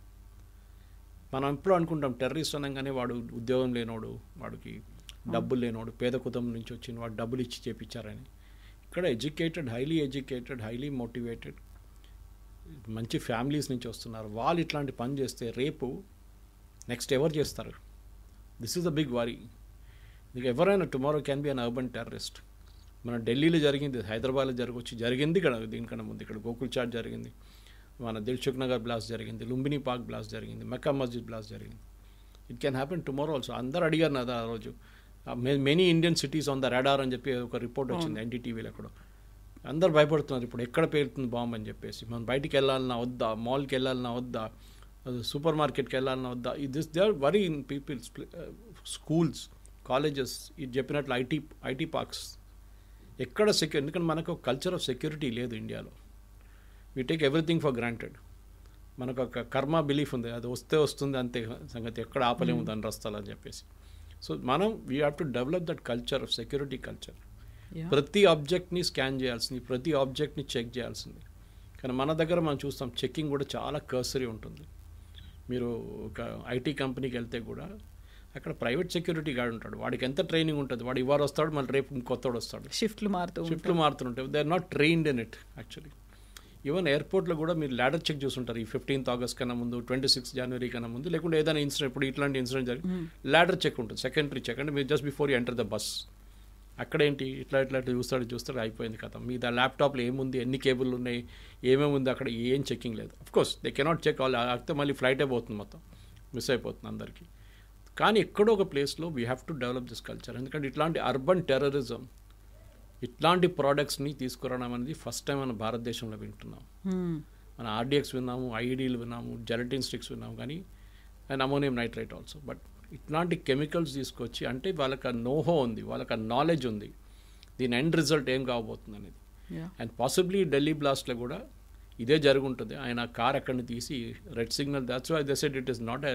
మనం ఎప్పుడు అనుకుంటాం టెర్రరిస్ట్ అనగానే వాడు ఉద్యోగం లేనోడు, వాడికి డబ్బులు లేనోడు, పేద కుటుంబం నుంచి వచ్చిన వాడు డబ్బులు ఇచ్చి చేపించారని. ఇక్కడ ఎడ్యుకేటెడ్, హైలీ మోటివేటెడ్, మంచి ఫ్యామిలీస్ నుంచి వస్తున్నారు. వాళ్ళు ఇట్లాంటి పని చేస్తే రేపు నెక్స్ట్ ఎవరు చేస్తారు? This is the big worry. నీకు ఎవరైనా tomorrow can be an urban terrorist. మన ఢిల్లీలో జరిగింది, హైదరాబాద్లో జరిగింది ఇక్కడ, దీనికన్నా ముందు ఇక్కడ గోకుల్ చాట్ జరిగింది, మన దిల్సుఖ్ నగర్ బ్లాస్ట్ జరిగింది, లుంబిని పార్క్ బ్లాస్ట్ జరిగింది, మెక్కా మస్జిద్ బ్లాస్ట్ జరిగింది. It can happen tomorrow also. అందరు అడిగారు కదా ఆ రోజు, many Indian cities on the radar అని చెప్పి ఒక రిపోర్ట్ వచ్చింది ఎన్డీటీవీలో. ఎక్కడో అందరు భయపడుతున్నారు ఇప్పుడు, ఎక్కడ పేలుతుంది బాంబు అని చెప్పేసి. మనం బయటికి వెళ్ళాలన్నా వద్దా, మాల్కి వెళ్ళాలన్నా వద్దా, సూపర్ మార్కెట్కి వెళ్ళాలన్నా వద్దా, they are worry in peoples. Schools, colleges, ఇది చెప్పినట్లు ఐటీ పార్క్స్, ఎక్కడ ఎందుకంటే మనకు ఒక కల్చర్ ఆఫ్ సెక్యూరిటీ లేదు ఇండియాలో. We take everything for granted. మనకు ఒక కర్మ బిలీఫ్ ఉంది, అది వస్తే వస్తుంది అంతే సంగతి, ఎక్కడ ఆపలేము దాని రస్తాలు అని చెప్పేసి. సో మనం we have to develop that culture of security culture. ప్రతి ఆబ్జెక్ట్ని స్కాన్ చేయాల్సింది, ప్రతి ఆబ్జెక్ట్ని చెక్ చేయాల్సింది. కానీ మన దగ్గర మనం చూస్తాం చెక్కింగ్ కూడా చాలా కర్సరీ ఉంటుంది. మీరు ఒక ఐటీ కంపెనీకి వెళ్తే కూడా అక్కడ ప్రైవేట్ సెక్యూరిటీ గార్డ్ ఉంటాడు, వాడికి ఎంత ట్రైనింగ్ ఉంటుంది, వాడు ఇవాళ వస్తాడు మళ్ళీ రేపు కొత్తవాడు వస్తాడు, షిఫ్ట్లు మారుతుంటాయి. They are not trained in it actually. Even ఎయిర్పోర్ట్లో కూడా మీరు ల్యాడర్ చెక్ చూస్తుంటారు, ఈ 15th August కన్నా ముందు, 26 January కన్నా ముందు, లేకుంటే ఏదైనా ఇన్సిడెంట్, ఇప్పుడు ఇట్లాంటి ఇన్సిడెంట్ జరిగి ల్యాడర్ చెక్ ఉంటుంది, సెకండరీ చెక్. అంటే మీరు just before you enter the bus, అక్కడేంటి ఇట్లా చూస్తాడు అయిపోయింది కథ. మీ ల్యాప్టాప్లో ఏముంది, ఎన్ని కేబుల్ ఉన్నాయి, ఏమేమి ఉంది, అక్కడ ఏం చెక్కింగ్ లేదు. Of course they cannot check all, అయితే మళ్ళీ ఫ్లైట్ అయిపోతుంది, మొత్తం మిస్ అయిపోతుంది అందరికీ. కానీ ఎక్కడో ఒక ప్లేస్లో we have to develop this culture. ఎందుకంటే ఇట్లాంటి అర్బన్ టెర్రరిజం, ఇట్లాంటి ప్రోడక్ట్స్ని తీసుకురావడం అనేది ఫస్ట్ టైం మన భారతదేశంలో వింటున్నాం. మన ఆర్డిఎక్స్ విన్నాము, ఐఈడీలు విన్నాము, జెలటిన్ స్టిక్స్ విన్నాము, కానీ and ammonium nitrate also. But ఇట్లాంటి కెమికల్స్ తీసుకొచ్చి, అంటే వాళ్ళకి ఆ నోహో ఉంది, వాళ్ళకి ఆ నాలెడ్జ్ ఉంది, దీని ఎండ్ రిజల్ట్ ఏం కాబోతుంది అనేది. అండ్ పాసిబ్లీ ఢిల్లీ బ్లాస్ట్లో కూడా ఇదే జరుగుంటుంది. ఆయన కార్ అక్కడిని తీసి red signal, that's why they said it is not a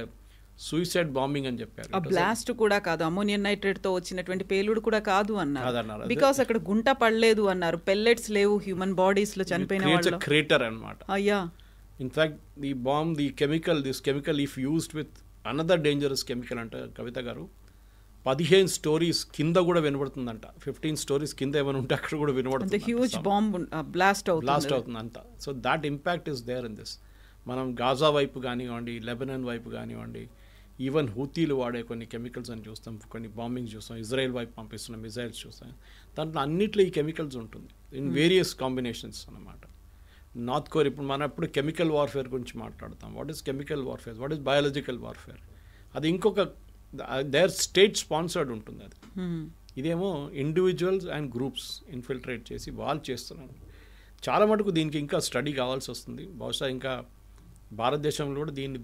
suicide bombing అని చెప్పారు. ఆ బ్లాస్ట్ కూడా కాదు, అమోనియం నైట్రేట్ తో వచ్చినటువంటి పేలుడు కూడా కాదు అన్నారు. బికాస్ అక్కడ గుంట పడలేదు అన్నారు, పెల్లెట్స్ లేవు హ్యూమన్ బాడీస్ లో చనిపోయిన వాళ్ళు. క్రేటర్ అన్నమాట. అయ్యా, in fact the chemical if used with another dangerous chemical అంట కవిత గారు, 15 స్టోరీస్ కింద కూడా వినబడుతుందంట. 15 స్టోరీస్ కింద ఏమైనా ఉంటే అక్కడ కూడా వినబడుతుంది. హ్యూజ్ బాంబ్ బ్లాస్ట్ అవుతుంది అంత. So that impact is there in this. మనం గాజా వైపు కానివ్వండి, లెబనాన్ వైపు కానివ్వండి, ఈవెన్ హూతీలు వాడే కొన్ని కెమికల్స్ అని చూస్తాం, కొన్ని బాంబింగ్స్ చూస్తాం, ఇజ్రాయెల్ వైపు పంపిస్తున్న మిజైల్స్ చూస్తాం. దాంట్లో అన్నిట్లో ఈ కెమికల్స్ ఉంటుంది ఇన్ వేరియస్ కాంబినేషన్స్ అన్నమాట. నార్త్ కొరియా, ఇప్పుడు మనం ఎప్పుడు కెమికల్ వార్ఫేర్ గురించి మాట్లాడతాం. What is chemical warfare, what is biological warfare, అది ఇంకొక దేర్ స్టేట్ స్పాన్సర్డ్ ఉంటుంది అది. ఇదేమో ఇండివిజువల్స్ అండ్ గ్రూప్స్ ఇన్ఫిల్ట్రేట్ చేసి వాళ్ళు చేస్తున్నారు. చాలా మటుకు దీనికి ఇంకా స్టడీ కావాల్సి వస్తుంది. బహుశా ఇంకా భారతదేశంలో కూడా దీన్ని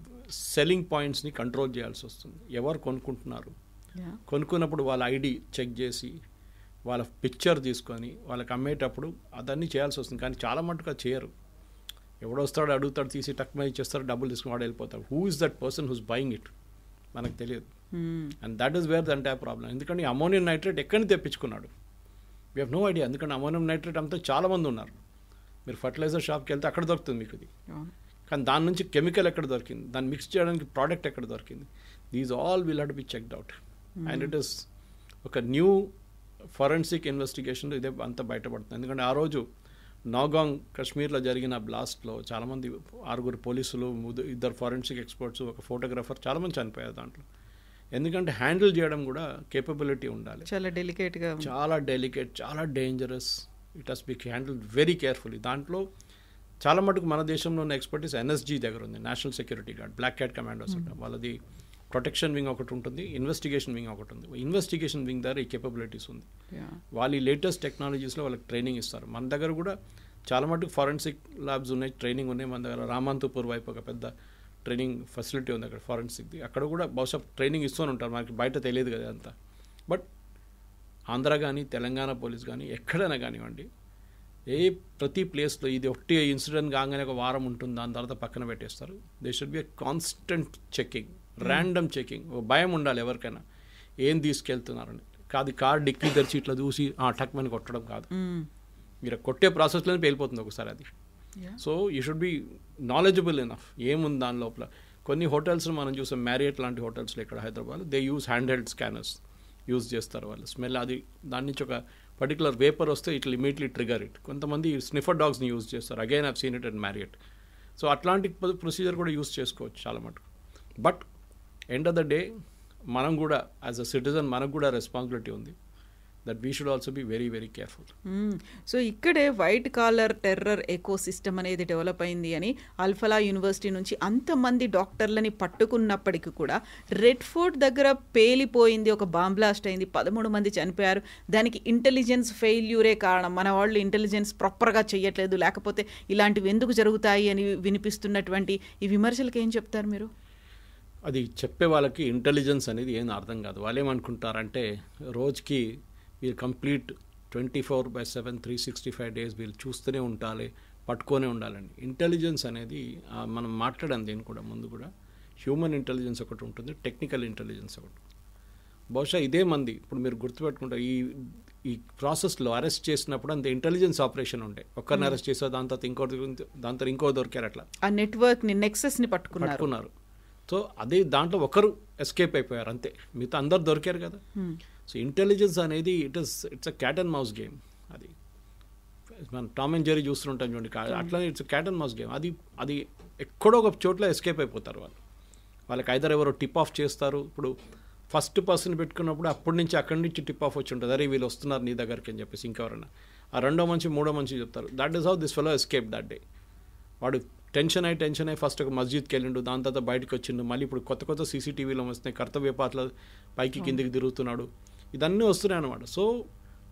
సెల్లింగ్ పాయింట్స్ని కంట్రోల్ చేయాల్సి వస్తుంది. ఎవరు కొనుక్కుంటున్నారు, కొనుక్కున్నప్పుడు వాళ్ళ ఐడి చెక్ చేసి వాళ్ళ పిక్చర్ తీసుకొని వాళ్ళకి అమ్మేటప్పుడు అదన్నీ చేయాల్సి వస్తుంది. కానీ చాలా మటుకు అది చేయరు. ఎవడొస్తాడు అడుగుతాడు, తీసి టక్ మీద ఇచ్చేస్తారు, డబ్బులు తీసుకుని వాడు వెళ్ళిపోతాడు. Who is that person who's buying it మనకు తెలియదు. And that is where the entire problem. ఎందుకంటే అమోనియం నైట్రేట్ ఎక్కడి నుంచి తెప్పించుకున్నాడు, వీ హ్యావ్ నో ఐడియా. ఎందుకంటే అమోనియం నైట్రేట్ అంతా చాలామంది ఉన్నారు. మీరు ఫర్టిలైజర్ షాప్కి వెళ్తే అక్కడ దొరుకుతుంది మీకు ఇది. కానీ దాని నుంచి కెమికల్ ఎక్కడ దొరికింది, దాన్ని మిక్స్ చేయడానికి ప్రోడక్ట్ ఎక్కడ దొరికింది, these all will have to be checked out. And it is ఒక న్యూ ఫరెన్సిక్ ఇన్వెస్టిగేషన్ ఇదే అంతా బయటపడుతుంది. ఎందుకంటే ఆ రోజు నౌగాంగ్ కాశ్మీర్లో జరిగిన బ్లాస్ట్లో చాలామంది 6 పోలీసులు, 2 ఫారెన్సిక్ ఎక్స్పర్ట్స్, ఒక ఫోటోగ్రాఫర్, చాలామంది చనిపోయారు దాంట్లో. ఎందుకంటే హ్యాండిల్ చేయడం కూడా కేపబిలిటీ ఉండాలి. చాలా డెలికేట్గా, చాలా డెలికేట్, చాలా dangerous. It has be handle very carefully. దాంట్లో చాలా మటుకు మన దేశంలో ఉన్న ఎక్స్పర్టీస్ ఎన్ఎస్జీ దగ్గర ఉంది, national security guard, black cat commandos ఉంటాం. వాళ్ళది ప్రొటెక్షన్ వింగ్ ఒకటి ఉంటుంది, ఇన్వెస్టిగేషన్ వింగ్ ఒకటి ఉంది. ఇన్వెస్టిగేషన్ వింగ్ దగ్గర ఈ కేపబిలిటీస్ ఉంది. వాళ్ళు ఈ లేటెస్ట్ టెక్నాలజీస్లో వాళ్ళకి ట్రైనింగ్ ఇస్తారు. మన దగ్గర కూడా చాలా మటుకు ఫారెన్సిక్ ల్యాబ్స్ ఉన్నాయి, ట్రైనింగ్ ఉన్నాయి. మన దగ్గర రామంతపూర్ వైపు ఒక పెద్ద ట్రైనింగ్ ఫెసిలిటీ ఉంది అక్కడ ఫారెన్సిక్ది. అక్కడ కూడా బహుశా ట్రైనింగ్ ఇస్తూనే ఉంటారు, మనకి బయట తెలియదు కదా అంతా. బట్ ఆంధ్ర కానీ తెలంగాణ పోలీస్ కానీ ఎక్కడైనా కానివ్వండి, ప్రతి ప్లేస్లో ఇది ఒకటి ఇన్సిడెంట్ కాగానే ఒక వారం ఉంటుంది, దాని తర్వాత పక్కన పెట్టేస్తారు. They should be a constant checking, random checking. భయం ఉండాలి ఎవరికైనా, ఏం తీసుకెళ్తున్నారని కాదు. కార్ డిక్కీ తెరిచి ఇట్లా చూసి టక్మని కొట్టడం కాదు, మీరు కొట్టే ప్రాసెస్లోనే పేలిపోతుంది ఒకసారి అది. So you should be knowledgeable enough ఏముంది దాని లోపల. కొన్ని హోటల్స్ మనం చూసాం, మ్యారియట్ లాంటి హోటల్స్లో ఇక్కడ Hyderabad, they use hand held scanners use చేస్తారు. వాళ్ళు స్మెల్, అది దాని నుంచి ఒక పర్టికులర్ వేపర్ వస్తే it will immediately trigger it. కొంతమంది స్నిఫర్ డాగ్స్ని యూజ్ చేస్తారు. Again I've seen it and Marriott. So అట్లాంటి ప్రొసీజర్ కూడా యూజ్ చేసుకోవచ్చు చాలా మటుకు. But end of the day మనం కూడా యాజ్ అ సిటిజన్ మనకు కూడా రెస్పాన్సిబిలిటీ ఉంది, that we should also be very very careful. So ఇక్కడే white collar terror eco system అనేది డెవలప్ అయింది అని అల్ఫలా యూనివర్సిటీ నుంచి అంతమంది డాక్టర్లని పట్టుకున్నప్పటికీ కూడా రెడ్ ఫోర్ట్ దగ్గర పేలిపోయింది, ఒక బాంబ్ బ్లాస్ట్ అయింది, 13 మంది చనిపోయారు. దానికి ఇంటెలిజెన్స్ ఫెయిల్యూరే కారణం, మన వాళ్ళు ఇంటెలిజెన్స్ ప్రాపర్గా చేయట్లేదు, లేకపోతే ఇలాంటివి ఎందుకు జరుగుతాయి అని వినిపిస్తున్నటువంటి ఈ విమర్శలకు ఏం చెప్తారు మీరు? అది చెప్పే వాళ్ళకి ఇంటెలిజెన్స్ అనేది ఏం అర్థం కాదు. వాళ్ళు ఏమనుకుంటారంటే రోజుకి వీళ్ళు కంప్లీట్ 24/7 365 డేస్ వీళ్ళు చూస్తూనే ఉండాలి, పట్టుకొనే ఉండాలండి. ఇంటెలిజెన్స్ అనేది మనం మాట్లాడాం దీని కూడా ముందు కూడా, హ్యూమన్ ఇంటెలిజెన్స్ ఒకటి ఉంటుంది, టెక్నికల్ ఇంటెలిజెన్స్ ఒకటి. బహుశా ఇదే మంది ఇప్పుడు మీరు గుర్తుపెట్టుకుంటారు, ఈ ప్రాసెస్లో అరెస్ట్ చేసినప్పుడు అంత ఇంటెలిజెన్స్ ఆపరేషన్ ఉండే, ఒక్కరిని అరెస్ట్ చేసా దాని తర్వాత ఇంకో దొరికారు, అట్లా ఆ నెట్వర్క్ని నెక్సెస్ని పట్టుకున్నారు. సో అదే దాంట్లో ఒకరు ఎస్కేప్ అయిపోయారు అంతే, మిగతా అందరు దొరికారు కదా. సో ఇంటెలిజెన్స్ అనేది it's a cat and mouse game. అది మనం టామ్ అండ్ జెర్రీ చూస్తుంటాం చూడండి, అట్లానే it's cat and mouse game. అది ఎక్కడో ఒక చోట్ల ఎస్కేప్ అయిపోతారు వాళ్ళకి ఐదర్ ఎవరో టిప్ ఆఫ్ చేస్తారు. ఇప్పుడు ఫస్ట్ పర్సన్ పెట్టుకున్నప్పుడు అప్పటి నుంచి అక్కడి నుంచి టిప్ ఆఫ్ వచ్చి ఉంటుంది, అరే వీళ్ళు వస్తున్నారు నీ దగ్గరికి అని చెప్పేసి ఇంకెవరైనా ఆ రెండో మనిషి మూడో మనిషి చెప్తారు. That is how this fellow escape that day. వాడు టెన్షన్ అయ్యి ఫస్ట్ ఒక మస్జిద్కి వెళ్ళిండు, దాని తర్వాత బయటకు వచ్చిండు, మళ్ళీ ఇప్పుడు కొత్త సీసీటీవీలో వస్తున్నాయి, కర్తవ్య పాత్రలు పైకి కిందికి తిరుగుతున్నాడు, ఇదన్నీ వస్తున్నాయి అనమాట. సో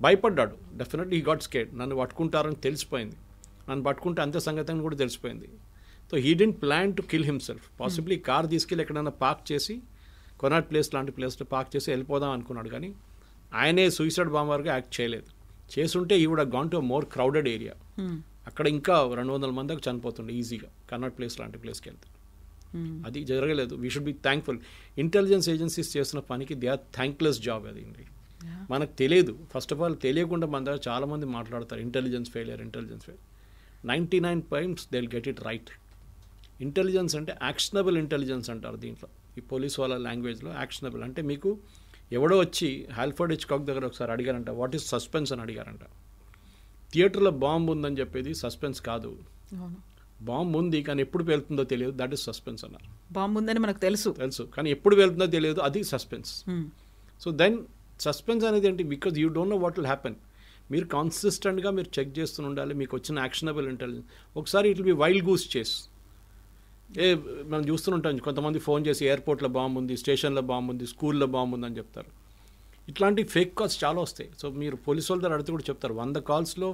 భయపడ్డాడు, డెఫినెట్లీ హీ గాట్ స్కేర్డ్. నన్ను పట్టుకుంటారని తెలిసిపోయింది, నన్ను పట్టుకుంటే అంతే సంగతి అని కూడా తెలిసిపోయింది. So he didn't plan to kill himself. Possibly car తీసుకెళ్ళి ఎక్కడైనా పార్క్ చేసి, కొనాట్ ప్లేస్ లాంటి ప్లేస్లో పార్క్ చేసి వెళ్ళిపోదాం అనుకున్నాడు, కానీ ఆయనే సూసైడ్ బాంబర్గా యాక్ట్ చేయలేదు. చేసుంటే he would gone to more crowded area, అక్కడ ఇంకా 200 మందికి చనిపోతుండే ఈజీగా, కన్నాట్ ప్లేస్ లాంటి ప్లేస్కి వెళ్తే. అది జరగలేదు. We should be thankful. Intelligence agencies చేస్తున్న పనికి దే ఆర్ థ్యాంక్లెస్ జాబ్. అది మనకు తెలియదు, ఫస్ట్ ఆఫ్ ఆల్ తెలియకుండా మన దగ్గర చాలామంది మాట్లాడతారు intelligence failure 99 times they will get it right. Intelligence అంటే యాక్షనబుల్ ఇంటెలిజెన్స్ అంటారు దీంట్లో, ఈ పోలీస్ వాళ్ళ లాంగ్వేజ్లో. యాక్షనబుల్ అంటే మీకు ఎవడో వచ్చి ఆల్ఫ్రెడ్ హిచ్కాక్ దగ్గర ఒకసారి అడిగారంట, వాట్ ఈస్ సస్పెన్స్ అని అడిగారంట. థియేటర్లో బాంబు ఉందని చెప్పేది సస్పెన్స్ కాదు. బాంబు ఉంది కానీ ఎప్పుడు పేలుతుందో తెలియదు, దట్ ఈస్ సస్పెన్స్ అన్నారు. బాంబు ఉందని మనకు తెలుసు కానీ ఎప్పుడు వెళ్తుందో తెలియదు, అది సస్పెన్స్. సో దెన్ సస్పెన్స్ అనేది ఏంటి, because you don't know what will happen. మీరు కాన్సిస్టెంట్గా మీరు చెక్ చేస్తూ ఉండాలి మీకు వచ్చిన యాక్షనబుల్ ఇంటెలిజెన్స్. ఒకసారి it will be wild goose చేస్. మనం చూస్తుంటాం కొంతమంది ఫోన్ చేసి ఎయిర్పోర్ట్లో బాంబు ఉంది, స్టేషన్లో బాంబు ఉంది, స్కూల్లో బాంబు ఉంది అని చెప్తారు. ఇట్లాంటి ఫేక్ కాల్స్ చాలా వస్తాయి. సో మీరు పోలీసు వాళ్ళ దగ్గర అడిగితే కూడా చెప్తారు 100 కాల్స్లో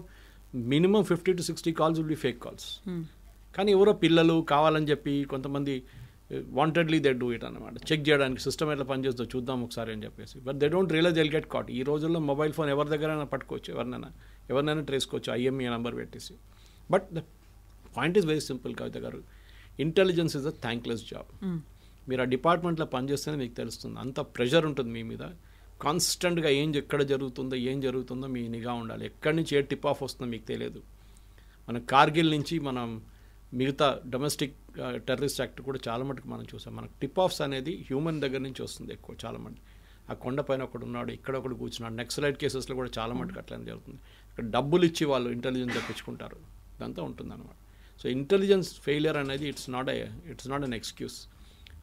minimum 50 to 60 calls will be fake calls. కానీ ఎవరో పిల్లలు కావాలని చెప్పి కొంతమంది వాంటెడ్లీ దే డూ ఇట్ అనమాట, చెక్ చేయడానికి సిస్టమ్ ఎట్లా పనిచేస్తుందో చూద్దాం ఒకసారి అని చెప్పేసి. But they don't realise they will get caught. ఈ రోజుల్లో మొబైల్ ఫోన్ ఎవరి దగ్గరైనా పట్టుకోవచ్చు, ఎవరినైనా ట్రేసుకోవచ్చు IMEI నెంబర్ పెట్టేసి. But the point is very simple Kavitha గారు, intelligence is a thankless job. మీరు ఆ డిపార్ట్మెంట్లో పనిచేస్తేనే మీకు తెలుస్తుంది, అంత ప్రెషర్ ఉంటుంది మీ మీద. కాన్స్టెంట్గా ఎక్కడ జరుగుతుందో మీ నిఘా ఉండాలి. ఎక్కడి నుంచి ఏ టిప్ ఆఫ్ వస్తుందో మీకు తెలియదు. మన కార్గిల్ నుంచి మనం మిగతా డొమెస్టిక్ టెర్రరిస్ట్ యాక్ట్ కూడా చాలా మటుకు మనం చూసాం. మనకు టిప్ ఆఫ్స్ అనేది హ్యూమన్ దగ్గర నుంచి వస్తుంది ఎక్కువ. చాలామంది ఆ కొండపైన ఒకడు ఉన్నాడు, ఇక్కడ ఒకడు కూర్చున్నాడు. నెక్సలైట్ కేసెస్లో కూడా చాలా మటుకు అట్లనే జరుగుతుంది. ఇక్కడ డబ్బులు ఇచ్చి వాళ్ళు ఇంటెలిజెన్స్ తెప్పించుకుంటారు, ఇదంతా ఉంటుందన్నమాట. సో ఇంటెలిజెన్స్ ఫెయిలియర్ అనేది ఇట్స్ నాట్ అన్ ఎక్స్క్యూజ్.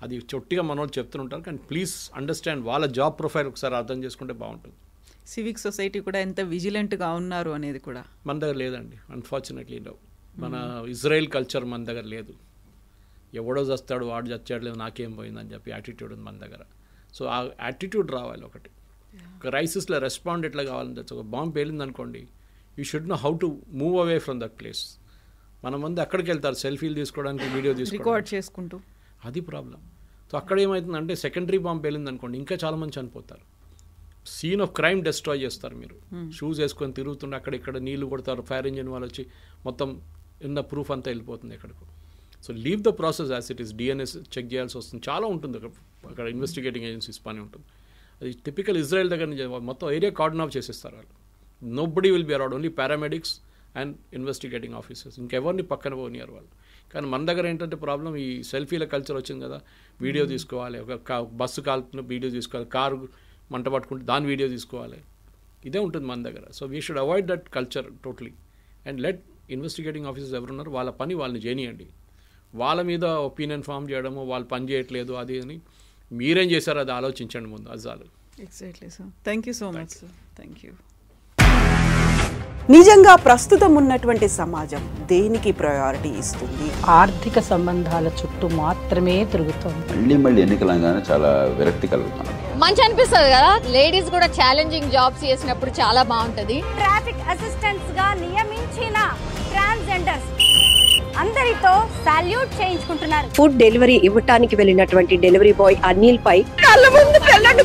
అది చొట్టిగా మనోళ్ళు చెప్తుంటారు, కానీ ప్లీజ్ అండర్స్టాండ్ వాళ్ళ జాబ్ ప్రొఫైల్ ఒకసారి అర్థం చేసుకుంటే బాగుంటుంది. సివిక్ సొసైటీ కూడా ఎంత విజిలెంట్గా ఉన్నారు అనేది కూడా మన దగ్గర లేదండి, అన్ఫార్చునేట్లీ. మన ఇజ్రాయెల్ కల్చర్ మన దగ్గర లేదు. ఎవడో చస్తాడు వాడు చచ్చాడు లేదు నాకేం పోయిందని చెప్పి యాటిట్యూడ్ ఉంది మన దగ్గర. సో ఆ యాటిట్యూడ్ రావాలి. ఒక క్రైసిస్లో రెస్పాండ్ ఎట్లా కావాలని తెలుసు. ఒక బాంబు పేలింది అనుకోండి, you should know how to move away from that place. మన మంది అక్కడికి వెళ్తారు సెల్ఫీలు తీసుకోవడానికి, వీడియో రికార్డ్ చేసుకుంటూ, అది ప్రాబ్లం. సో అక్కడ ఏమవుతుందంటే సెకండరీ బాంబు పేలింది అనుకోండి, ఇంకా చాలామంది చనిపోతారు. సీన్ ఆఫ్ క్రైమ్ డెస్ట్రాయ్ చేస్తారు. మీరు షూస్ వేసుకొని తిరుగుతుంటే అక్కడ ఇక్కడ నీళ్లు కొడతారు, ఫైర్ ఇంజిన్ వాళ్ళు వచ్చి మొత్తం ఉన్న ప్రూఫ్ అంతా వెళ్ళిపోతుంది ఎక్కడికో. So leave the process as it is. DNA check చేయాల్సి వస్తుంది, చాలా ఉంటుంది అక్కడ ఇన్వెస్టిగేటింగ్ ఏజెన్సీస్ పని ఉంటుంది. అది టిపికల్ ఇజ్రాయెల్ దగ్గర నుంచి మొత్తం ఏరియా కార్డన్ ఆఫ్ చేసేస్తారు వాళ్ళు. Nobody will be around, only paramedics and investigating officers, ఇంకెవరిని పక్కన పోనియారు వాళ్ళు. కానీ మన దగ్గర ఏంటంటే ప్రాబ్లం, ఈ సెల్ఫీల కల్చర్ వచ్చింది కదా, వీడియో తీసుకోవాలి, ఒక బస్సు కాల్పున వీడియో తీసుకోవాలి, కారు మంట పట్టుకుంటే దాని వీడియో తీసుకోవాలి, ఇదే ఉంటుంది మన దగ్గర. So we should avoid that culture totally and let investigating officers ఎవరున్నారు వాళ్ళ పని వాళ్ళని చేయనియండి. వాళ్ళ మీద ఒపీనియన్ ఫామ్ చేయడము, వాళ్ళు పని చేయట్లేదు అది అని మీరేం చేశారు అది ఆలోచించండి ముందు, అజాలు. Exactly sir. Thank you so much sir. Thank you. నిజంగా ప్రస్తుతం ఉన్నటువంటి సమాజం దేనికి ప్రయారిటీ ఇస్తుంది? ఆర్థిక సంబంధాల చుట్టూ మాత్రమే తిరుగుతుంది. మళ్ళీ ఎన్నికలంగానే చాలా విరక్తి కలుగుతాను. మంచి అనిపిస్తుంది కదా, లేడీస్ కూడా ఛాలెంజింగ్ జాబ్స్ చేసినప్పుడు చాలా బాగుంటది. ట్రాఫిక్ అసిస్టెంట్స్ గా నియమించిన ట్రాన్స్జెండర్స్ అందరితో సాల్యూట్ చేయించుకుంటున్నారు. ఫుడ్ డెలివరీ ఇవ్వటానికి వెళ్ళినటువంటి డెలివరీ బాయ్ అనిల్ పై కళ్ళ ముందు పెళ్ళండి